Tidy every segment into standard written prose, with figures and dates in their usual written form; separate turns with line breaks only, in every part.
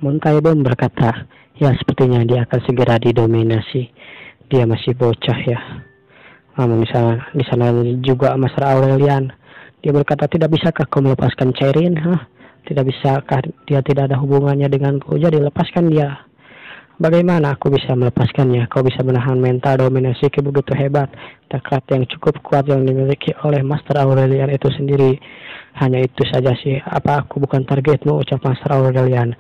Muntaibom berkata, ya sepertinya dia akan segera didominasi. Dia masih bocah ya. Namun di sana juga Master Aurelian. Dia berkata, tidak bisakah kau melepaskan Cheirin? Hah? Tidak bisakah dia tidak ada hubungannya denganku? Jadi lepaskan dia. Bagaimana aku bisa melepaskannya? Kau bisa menahan mental dominasi begitu hebat, tekad yang cukup kuat yang dimiliki oleh Master Aurelian itu sendiri. Hanya itu saja sih. Apa aku bukan targetmu? Ucap Master Aurelian.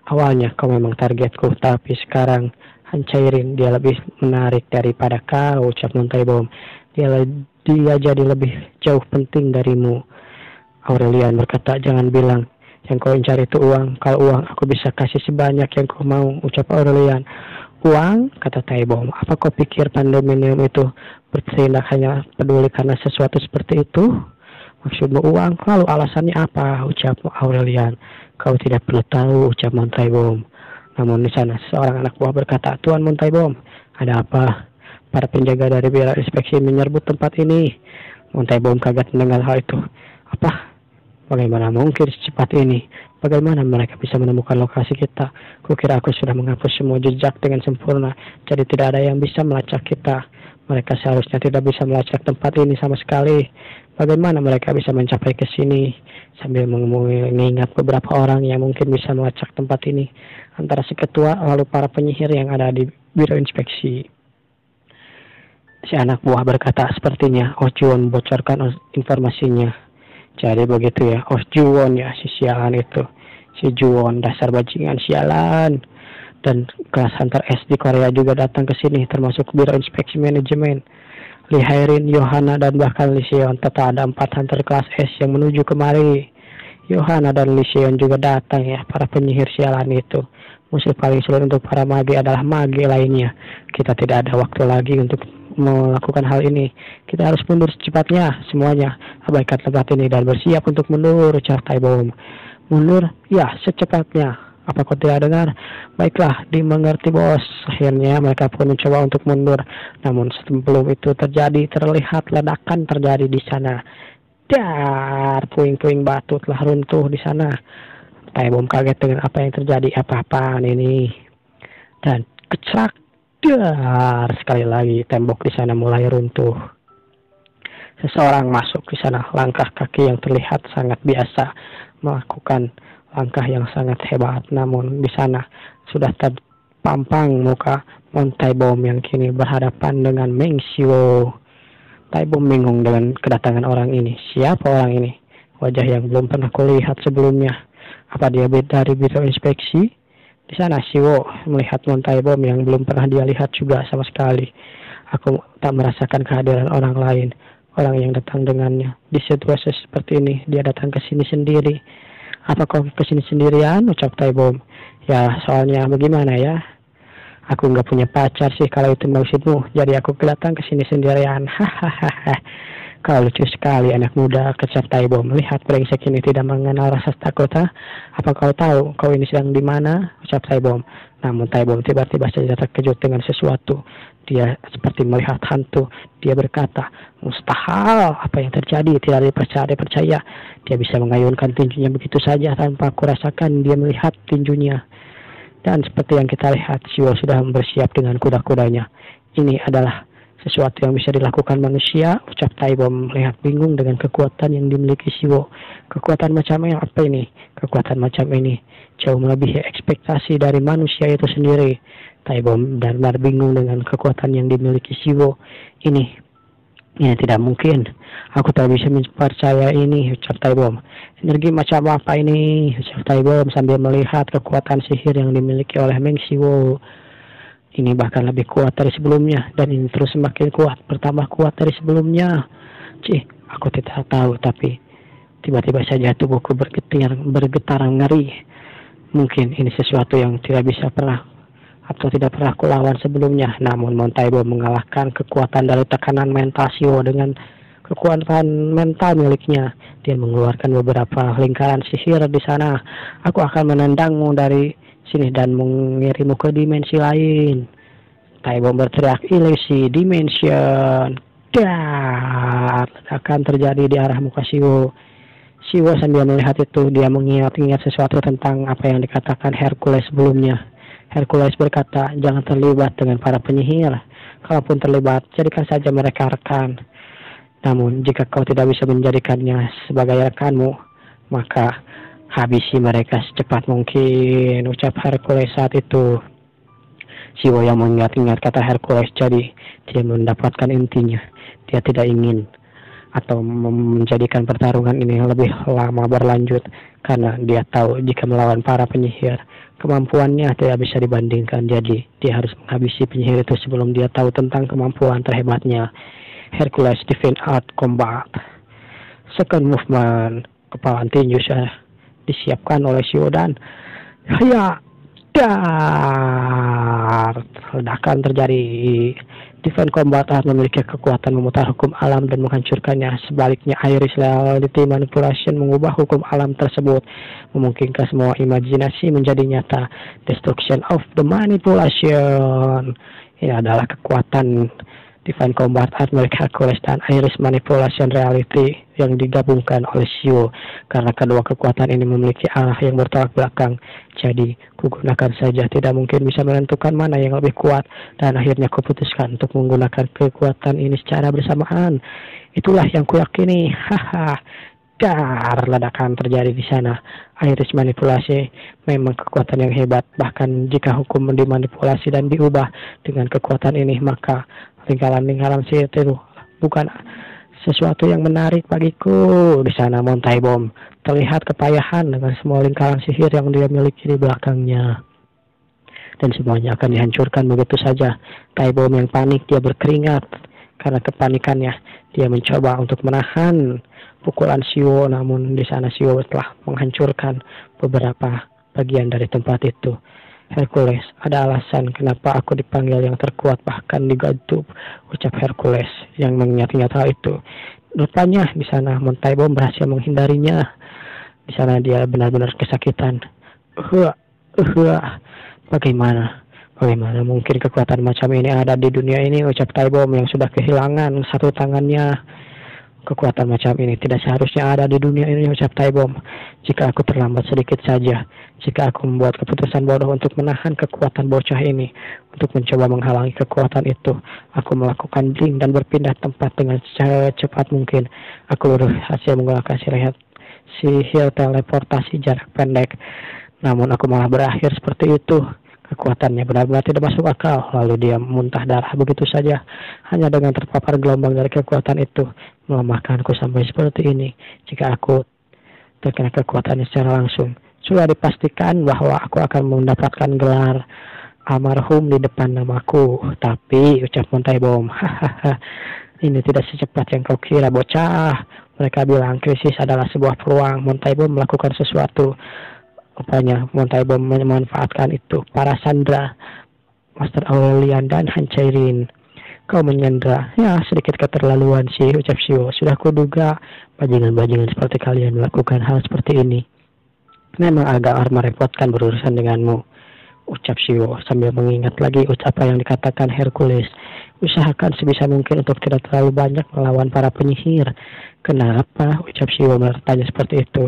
Awalnya kau memang targetku, tapi sekarang Hancairin dia lebih menarik daripada kau, ucap Muntaibom. Dia jadi lebih jauh penting darimu. Aurelian berkata, jangan bilang yang kau cari itu uang. Kalau uang aku bisa kasih sebanyak yang kau mau, ucap Aurelian. Uang, kata Taibom. Apa kau pikir Pandemonium itu bertindak hanya peduli karena sesuatu seperti itu? Maksudmu uang? Lalu alasannya apa? Ucap Aurelian. Kau tidak perlu tahu, ucap Muntaibom. Namun di sana seorang anak buah berkata, Tuan Muntaibom, ada apa? Para penjaga dari Biro Inspeksi menyerbu tempat ini. Muntaibom kaget mendengar hal itu. Apa? Bagaimana mungkin secepat ini? Bagaimana mereka bisa menemukan lokasi kita? Kukira aku sudah menghapus semua jejak dengan sempurna, jadi tidak ada yang bisa melacak kita. Mereka seharusnya tidak bisa melacak tempat ini sama sekali. Bagaimana mereka bisa mencapai ke sini? Sambil mengingat beberapa orang yang mungkin bisa melacak tempat ini, antara si ketua lalu para penyihir yang ada di Biro Inspeksi. Si anak buah berkata, sepertinya Oh Juwon membocorkan informasinya. Jadi begitu ya, Oh Juwon ya, si sialan itu. Si Juwon, dasar bajingan sialan. Dan kelas Hunter S di Korea juga datang ke sini, termasuk Biro Inspeksi Manajemen. Lee Hairin, Yohana, dan bahkan Lee Seon. Total ada 4 Hunter kelas S yang menuju kemari. Yohana dan Lee Seon juga datang ya, para penyihir sialan itu. Musuh paling sulit untuk para magi adalah magi lainnya. Kita tidak ada waktu lagi untuk melakukan hal ini. Kita harus mundur secepatnya, semuanya. Abaikan tempat ini dan bersiap untuk mundur, ucap Taibom. Mundur? Ya, secepatnya. Apa kau tidak dengar? Baiklah, dimengerti bos. Akhirnya mereka pun mencoba untuk mundur. Namun sebelum itu terlihat ledakan terjadi di sana. Dar, puing-puing batu telah runtuh di sana. Taibom kaget dengan apa yang terjadi. Apa-apaan ini? Dan kecrak, dar, sekali lagi tembok di sana mulai runtuh. Seseorang masuk di sana. Langkah kaki yang terlihat sangat biasa melakukan langkah yang sangat hebat, namun di sana sudah terpampang muka Taibom yang kini berhadapan dengan Meng Xiwo. Taibom bingung dengan kedatangan orang ini. Siapa orang ini? Wajah yang belum pernah kulihat sebelumnya. Apa dia dari Biro Inspeksi? Di sana Xiwo melihat Taibom yang belum pernah dia lihat juga sama sekali. Aku tak merasakan kehadiran orang lain, orang yang datang dengannya. Di situasi seperti ini, dia datang ke sini sendiri. Apa kau kesini sendirian? Ucap Taibom. Ya, soalnya bagaimana ya? Aku nggak punya pacar sih kalau itu maksudmu. Jadi aku datang kesini sendirian. Hahaha. Kau lucu sekali anak muda, kecap Taibom. Lihat brengsek ini tidak mengenal rasa takut, ha? Apa kau tahu kau ini sedang di mana? Ucap Taibom. Namun Taibom tiba-tiba saja terkejut dengan sesuatu. Dia seperti melihat hantu. Dia berkata, mustahil, apa yang terjadi? Tidak dipercaya. Dia bisa mengayunkan tinjunya begitu saja tanpa aku rasakan dia melihat tinjunya. Dan seperti yang kita lihat, Xiwo sudah bersiap dengan kuda-kudanya. Ini adalah sesuatu yang bisa dilakukan manusia, ucap Taibom melihat bingung dengan kekuatan yang dimiliki Xiwo. Kekuatan macam apa ini? Kekuatan macam ini jauh melebihi ekspektasi dari manusia itu sendiri. Taibom benar-benar bingung dengan kekuatan yang dimiliki Xiwo. Ini tidak mungkin. Aku tak bisa mempercaya ini, ucap Taibom. Energi macam apa ini? Ucap Taibom sambil melihat kekuatan sihir yang dimiliki oleh Meng Xiwo. Ini bahkan lebih kuat dari sebelumnya, dan ini terus semakin kuat, bertambah kuat dari sebelumnya. Aku tidak tahu, tapi tiba-tiba saja tubuhku bergetar ngeri. Mungkin ini sesuatu yang tidak pernah aku lawan sebelumnya. Namun Taibom mengalahkan kekuatan dari tekanan mental Xiwo dengan kekuatan mental miliknya. Dia mengeluarkan beberapa lingkaran sihir di sana. Aku akan menendangmu dari sini dan mengirimu ke dimensi lain. Taibom berteriak, ilusi dimension. Dar, akan terjadi di arah muka Xiwo. Siwo sambil melihat itu, dia mengingat-ingat sesuatu tentang apa yang dikatakan Hercules sebelumnya. Hercules berkata, jangan terlibat dengan para penyihir. Kalaupun terlibat, jadikan saja mereka rekan. Namun, jika kau tidak bisa menjadikannya sebagai rekanmu, maka habisi mereka secepat mungkin, ucap Hercules saat itu. Siwo yang mengingat-ingat kata Hercules, jadi dia mendapatkan intinya. Dia tidak ingin atau menjadikan pertarungan ini lebih lama berlanjut karena dia tahu jika melawan para penyihir kemampuannya tidak bisa dibandingkan, jadi dia harus menghabisi penyihir itu sebelum dia tahu tentang kemampuan terhebatnya Hercules Divine Art Combat. Second movement, kepala tinju disiapkan oleh Siwo dan dar, ledakan terjadi. Divine Combat Art memiliki kekuatan memutar hukum alam dan menghancurkannya. Sebaliknya, Iris Reality Manipulation mengubah hukum alam tersebut, memungkinkan semua imajinasi menjadi nyata. Destruction of the Manipulation. Ini adalah kekuatan Divine Combat Art milik Hercules dan Iris Manipulation Reality yang digabungkan oleh Siwo. Karena kedua kekuatan ini memiliki arah yang bertolak belakang, jadi kugunakan saja. Tidak mungkin bisa menentukan mana yang lebih kuat, dan akhirnya kuputuskan untuk menggunakan kekuatan ini secara bersamaan. Itulah yang kuyakini. Haha. Dar, ledakan terjadi di sana. Iris manipulasi memang kekuatan yang hebat. Bahkan jika hukum dimanipulasi dan diubah dengan kekuatan ini, maka lingkaran-lingkaran sihir itu bukan sesuatu yang menarik bagiku. Di sana Montai Bom terlihat kepayahan dengan semua lingkaran sihir yang dia miliki di belakangnya, dan semuanya akan dihancurkan begitu saja. Tai Bom yang panik, dia berkeringat karena kepanikannya. Dia mencoba untuk menahan pukulan Siwo, namun di sana Siwo telah menghancurkan beberapa bagian dari tempat itu. Hercules, ada alasan kenapa aku dipanggil yang terkuat bahkan digantung, ucap Hercules yang mengingat-ingat hal itu. Rupanya di sana Montai Bom berhasil menghindarinya. Di sana dia benar-benar kesakitan. Bagaimana mungkin kekuatan macam ini ada di dunia ini, ucap Tai Bom yang sudah kehilangan satu tangannya. Kekuatan macam ini tidak seharusnya ada di dunia ini, ucap Tai Bom. Jika aku terlambat sedikit saja, jika aku membuat keputusan bodoh untuk menahan kekuatan bocah ini, untuk mencoba menghalangi kekuatan itu, aku melakukan blink dan berpindah tempat dengan secepat mungkin. Aku berhasil menggunakan sihir teleportasi jarak pendek, namun aku malah berakhir seperti itu. Kekuatannya benar-benar tidak masuk akal. Lalu dia muntah darah begitu saja, hanya dengan terpapar gelombang dari kekuatan itu melemahkanku sampai seperti ini. Jika aku terkena kekuatannya secara langsung, sudah dipastikan bahwa aku akan mendapatkan gelar almarhum di depan namaku. Tapi, ucap Montai Bom, ini tidak secepat yang kau kira, bocah. Mereka bilang krisis adalah sebuah peluang. Montai Bom melakukan sesuatu. Rupanya Montai Bom memanfaatkan itu. Para Sandra, Master Aurelian dan Hancairin. Kau menyandra. Ya, sedikit keterlaluan sih, ucap Siwo. Sudah kuduga bajingan-bajingan seperti kalian melakukan hal seperti ini. Memang agak merepotkan berurusan denganmu, ucap Siwo sambil mengingat lagi apa yang dikatakan Hercules. Usahakan sebisa mungkin untuk tidak terlalu banyak melawan para penyihir. Kenapa? Ucap Siwo bertanya seperti itu.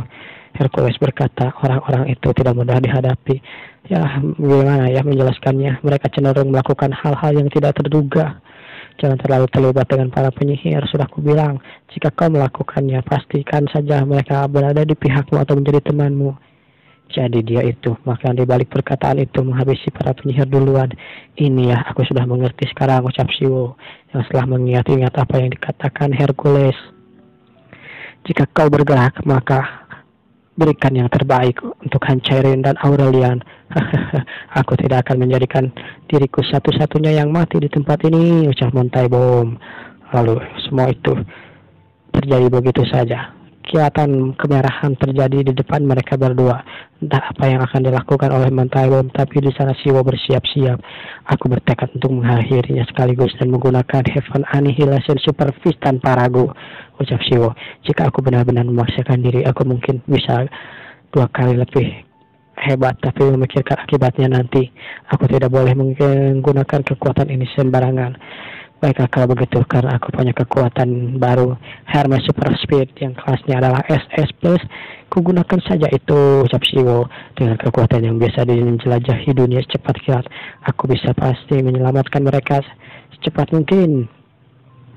Hercules berkata, orang-orang itu tidak mudah dihadapi. Ya, gimana ya menjelaskannya? Mereka cenderung melakukan hal-hal yang tidak terduga. Jangan terlalu terlibat dengan para penyihir. Sudah kubilang, jika kau melakukannya, pastikan saja mereka berada di pihakmu atau menjadi temanmu. Jadi dia itu, maka di balik perkataan itu menghabisi para penyihir duluan. Ini ya, aku sudah mengerti sekarang, ucap Siwo yang setelah mengingat-ingat apa yang dikatakan Hercules. Jika kau bergerak, maka berikan yang terbaik untuk Hancairin dan Aurelian. Aku tidak akan menjadikan diriku satu-satunya yang mati di tempat ini, ucap Montai Bom. Lalu semua itu terjadi begitu saja. Kelihatan kemerahan terjadi di depan mereka berdua. Entah apa yang akan dilakukan oleh Montai Bom, tapi di sana Siwo bersiap-siap. Aku bertekad untuk mengakhirinya sekaligus dan menggunakan Heaven Annihilation Super Fist tanpa ragu, ucap Siwo. Jika aku benar-benar memaksakan diri, aku mungkin bisa 2 kali lebih hebat, tapi memikirkan akibatnya nanti. Aku tidak boleh menggunakan kekuatan ini sembarangan. Baiklah kalau begitu, karena aku punya kekuatan baru Hermes Super Speed yang kelasnya adalah SS Plus. Kugunakan saja itu, ucap Siwo. Dengan kekuatan yang biasa menjelajahi dunia secepat kilat, aku bisa pasti menyelamatkan mereka secepat mungkin.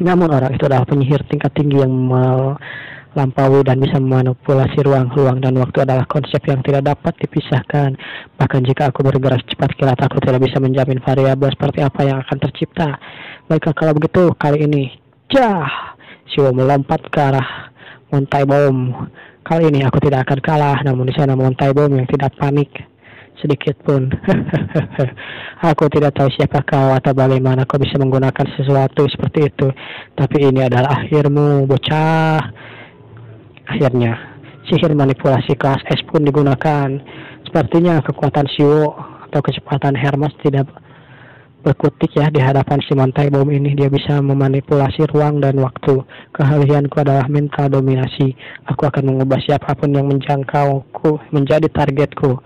Namun orang itu adalah penyihir tingkat tinggi yang melampaui dan bisa memanipulasi ruang dan waktu adalah konsep yang tidak dapat dipisahkan. Bahkan jika aku bergerak cepat kilat, aku tidak bisa menjamin variabel seperti apa yang akan tercipta. Baiklah kalau begitu, kali ini, Siwo melompat ke arah Montai Bom. Kali ini aku tidak akan kalah, namun di sana Montai Bom yang tidak panik sedikit pun. Aku tidak tahu siapa kau atau bagaimana kau bisa menggunakan sesuatu seperti itu, tapi ini adalah akhirmu, bocah. Akhirnya sihir manipulasi kelas S pun digunakan. Sepertinya kekuatan Siwo atau kecepatan Hermes tidak berkutik ya di hadapan si Montai Bom ini. Dia bisa memanipulasi ruang dan waktu. Keahlianku adalah mental dominasi. Aku akan mengubah siapapun yang menjangkauku menjadi targetku.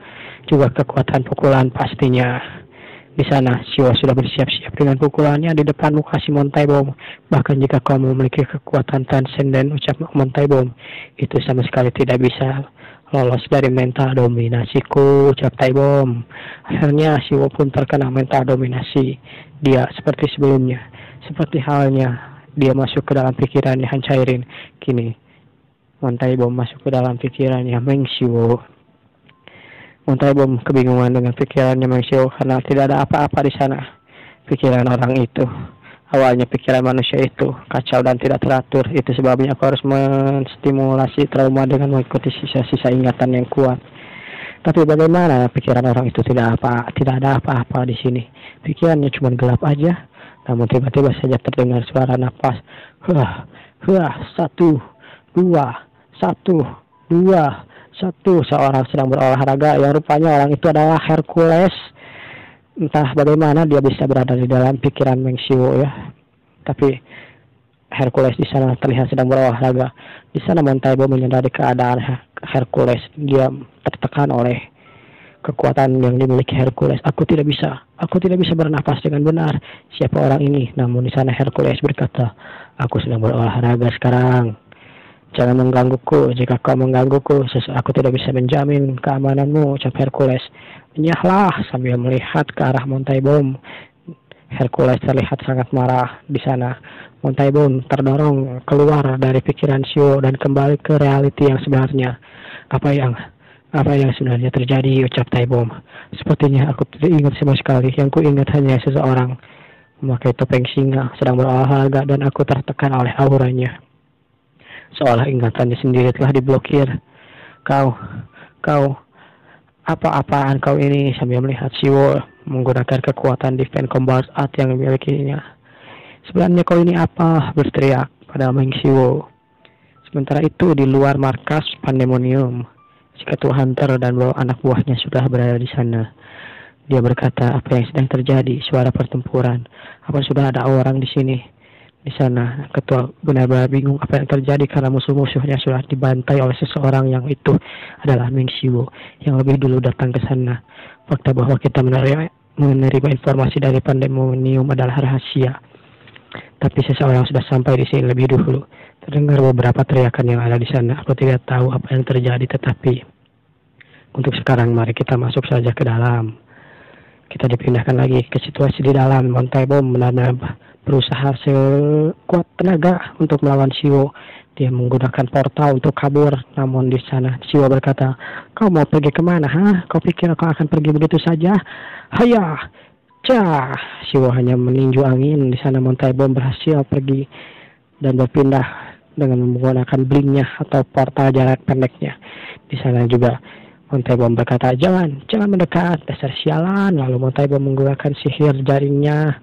Juga kekuatan pukulan pastinya. Di sana, Siwo sudah bersiap-siap dengan pukulannya di depan muka si Montai Bom. Bahkan jika kau memiliki kekuatan transenden, ucap Montai Bom, itu sama sekali tidak bisa lolos dari mental dominasiku, ucap Tai Bom. Akhirnya Siwo pun terkena mental dominasi. Dia seperti sebelumnya. Seperti halnya dia masuk ke dalam pikirannya Han Cairin. Kini, Montai Bom masuk ke dalam pikirannya Meng Siwo. Montai Bom kebingungan dengan pikirannya Meng Siwo karena tidak ada apa-apa di sana. Pikiran orang itu, awalnya pikiran manusia itu kacau dan tidak teratur. Itu sebabnya aku harus menstimulasi trauma dengan mengikuti sisa-sisa ingatan yang kuat. Tapi bagaimana pikiran orang itu tidak ada apa-apa di sini. Pikirannya cuma gelap aja. Namun tiba-tiba saja terdengar suara napas. Satu, dua, seorang sedang berolahraga yang rupanya orang itu adalah Hercules. Entah bagaimana dia bisa berada di dalam pikiran Meng Siwo ya. Tapi Hercules di sana terlihat sedang berolahraga. Di sana Montai Bom menyadari keadaan Hercules. Dia tertekan oleh kekuatan yang dimiliki Hercules. Aku tidak bisa bernapas dengan benar. Siapa orang ini? Namun di sana Hercules berkata, aku sedang berolahraga sekarang. Jangan menggangguku. Jika kau menggangguku, aku tidak bisa menjamin keamananmu, ucap Hercules. Menyahlah sambil melihat ke arah Montai Bom. Hercules terlihat sangat marah di sana. Montai Bom terdorong keluar dari pikiran Siwo dan kembali ke realiti yang sebenarnya. Apa yang sebenarnya terjadi, ucap Tai Bom. Sepertinya aku tidak ingat sama sekali. Yang ku ingat hanya seseorang memakai topeng singa sedang berolahraga dan aku tertekan oleh auranya. Seolah ingatannya sendiri telah diblokir. Kau, apa-apaan kau ini, sambil melihat Siwo menggunakan kekuatan Defense Combat Art yang dimilikinya. Sebenarnya kau ini apa? Berteriak pada Meng Siwo. Sementara itu di luar markas Pandemonium, si ketua Hunter dan anak buahnya sudah berada di sana. Dia berkata, apa yang sedang terjadi? Suara pertempuran. Apa sudah ada orang di sini? Di sana, ketua benar-benar bingung apa yang terjadi karena musuh-musuhnya sudah dibantai oleh seseorang yang itu adalah Meng Siwo yang lebih dulu datang ke sana. Fakta bahwa kita menerima informasi dari Pandemonium adalah rahasia. Tapi seseorang sudah sampai di sini lebih dulu. Terdengar beberapa teriakan yang ada di sana. Aku tidak tahu apa yang terjadi, tetapi untuk sekarang mari kita masuk saja ke dalam. Kita dipindahkan lagi ke situasi di dalam. Montai Bom benar-benar berusaha sekuat tenaga untuk melawan Siwo. Dia menggunakan portal untuk kabur. Namun di sana Siwo berkata, kau mau pergi kemana? Kau pikir kau akan pergi begitu saja? Hayah! Cah! Siwo hanya meninju angin. Di sana Montai Bom berhasil pergi dan berpindah dengan menggunakan blinknya atau portal jarak pendeknya. Di sana juga Montai Bom berkata, jangan mendekat, dasar sialan. Lalu Montai Bom menggunakan sihir jaringnya.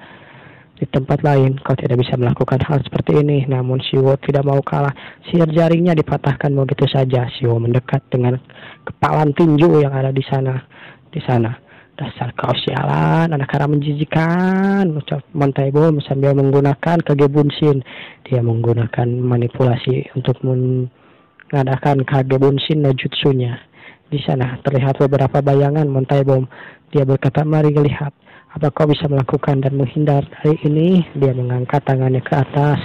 Di tempat lain, kau tidak bisa melakukan hal seperti ini. Namun Siwo tidak mau kalah. Sihir jaringnya dipatahkan begitu saja. Siwo mendekat dengan kepalan tinju yang ada di sana. Dasar kau sialan, anak haram menjijikan, ucap Montai Bom sambil menggunakan Kage Bunshin. Dia menggunakan manipulasi untuk mengadakan Kage Bunshin no jutsunya. Di sana terlihat beberapa bayangan Montai Bom. Dia berkata, mari lihat Apa kau bisa melakukan dan menghindar dari ini? Dia mengangkat tangannya ke atas.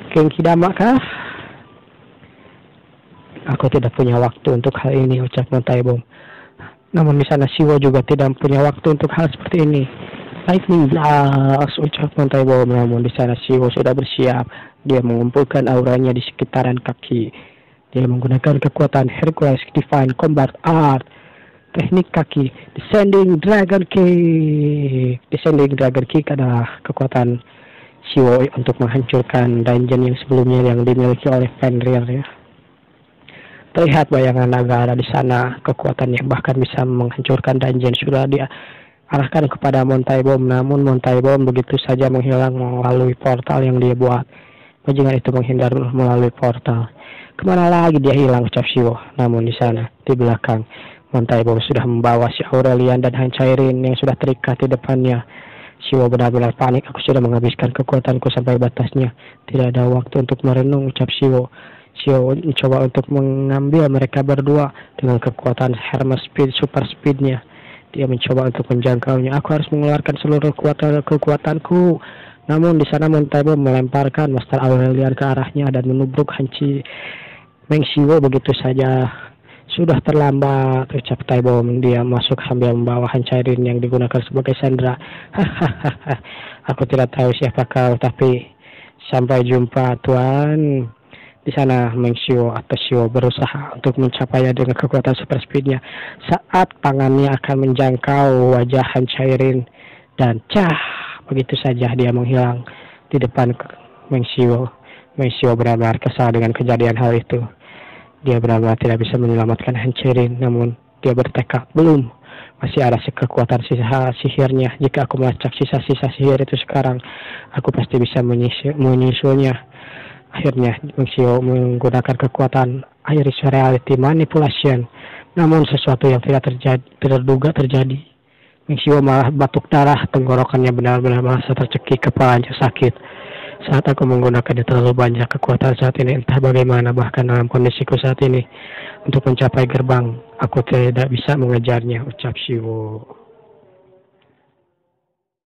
Genki Dama kah? Aku tidak punya waktu untuk hal ini, ucap Montaibom. Namun di sana Siwo juga tidak punya waktu untuk hal seperti ini. Lightning Blast, ucap Montaibom. Namun di sana Siwo sudah bersiap. Dia mengumpulkan auranya di sekitaran kaki. Dia menggunakan kekuatan Hercules Divine Combat Art. Teknik kaki Descending Dragon Kick. Descending Dragon Kick adalah kekuatan Siwo untuk menghancurkan dungeon yang sebelumnya yang dimiliki oleh Fenrir ya. Terlihat bayangan naga ada di sana, kekuatan yang bahkan bisa menghancurkan dungeon sudah diarahkan kepada Montaibom, namun Montaibom begitu saja menghilang melalui portal yang dia buat. Bajingan itu menghindar melalui portal. Kemana lagi dia hilang, ucap Siwo. Namun di sana, di belakang, Montaibom sudah membawa si Aurelian dan Hancairin yang sudah terikat di depannya. Siwo benar-benar panik, aku sudah menghabiskan kekuatanku sampai batasnya. Tidak ada waktu untuk merenung, ucap Siwo. Siwo mencoba untuk mengambil mereka berdua dengan kekuatan Hermes Speed, Super Speednya. Dia mencoba untuk menjangkaunya. Aku harus mengeluarkan seluruh kekuatanku. Namun di sana Montaibom melemparkan Master Aurelian ke arahnya dan menubruk Meng Siwo begitu saja. Sudah terlambat, ucap Taibom. Dia masuk sambil membawa Hancairin yang digunakan sebagai sandera. Hahaha. Aku tidak tahu siapa kau, tapi sampai jumpa, Tuan. Di sana Meng Siwo atau Siwo berusaha untuk mencapainya dengan kekuatan super speednya. Saat tangannya akan menjangkau wajah Hancairin dan begitu saja dia menghilang di depan Meng Siwo. Meng Siwo benar-benar kesal dengan kejadian hal itu. Dia benar-benar tidak bisa menyelamatkan Hancairin, namun dia bertekad belum. Masih ada kekuatan sisa sihirnya. Jika aku melacak sisa-sisa sihir itu sekarang, aku pasti bisa menyusulnya. Akhirnya Meng Siwo menggunakan kekuatan Iris Reality Manipulation. Namun sesuatu yang tidak terduga terjadi. Meng Siwo malah batuk darah, tenggorokannya benar-benar merasa tercekik, kepalanya sakit. Saat aku menggunakannya terlalu banyak kekuatan saat ini, entah bagaimana bahkan dalam kondisiku saat ini. Untuk mencapai gerbang, aku tidak bisa mengejarnya, ucap Siwo.